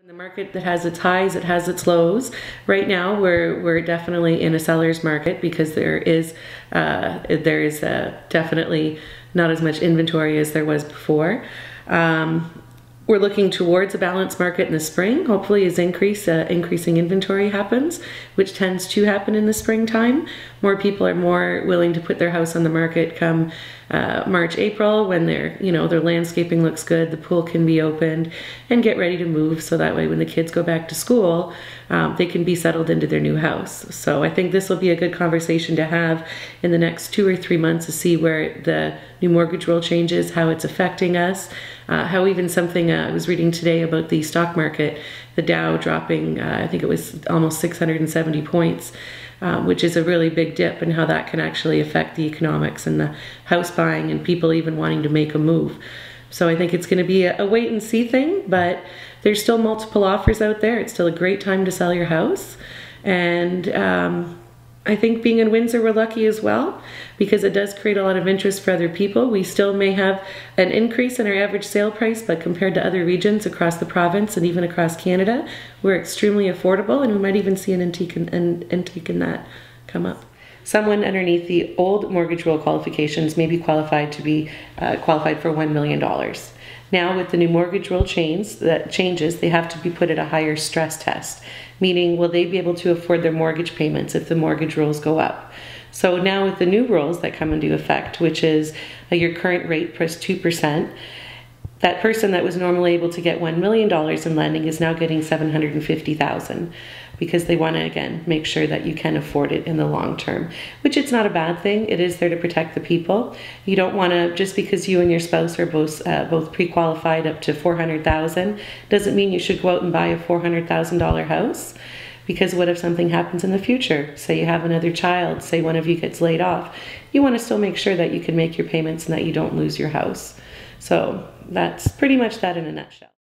The market that has its highs, it has its lows. Right now, we're definitely in a seller's market because there is definitely not as much inventory as there was before. We're looking towards a balanced market in the spring, hopefully as increasing inventory happens, which tends to happen in the springtime. More people are more willing to put their house on the market come March, April, when their landscaping looks good, the pool can be opened, and get ready to move, so that way when the kids go back to school, they can be settled into their new house. So I think this will be a good conversation to have in the next 2 or 3 months to see where the new mortgage rule changes, how it's affecting us, how even something I was reading today about the stock market, the Dow dropping, I think it was almost 670 points, which is a really big dip, and how that can actually affect the economics and the house buying and people even wanting to make a move. So I think it's going to be a wait and see thing, but there's still multiple offers out there. It's still a great time to sell your house. And I think being in Windsor, we're lucky as well, because it does create a lot of interest for other people. We still may have an increase in our average sale price, but compared to other regions across the province and even across Canada, we're extremely affordable, and we might even see an intake in that come up. Someone underneath the old mortgage rule qualifications may be qualified to be qualified for $1 million. Now, with the new mortgage rule changes, they have to be put at a higher stress test, meaning will they be able to afford their mortgage payments if the mortgage rules go up? So now with the new rules that come into effect, which is your current rate plus 2%, that person that was normally able to get $1 million in lending is now getting $750,000, because they want to, again, make sure that you can afford it in the long term, which it's not a bad thing. It is there to protect the people. You don't want to, just because you and your spouse are both pre-qualified up to $400,000, doesn't mean you should go out and buy a $400,000 house. Because what if something happens in the future? Say you have another child, say one of you gets laid off. You want to still make sure that you can make your payments and that you don't lose your house. So that's pretty much that in a nutshell.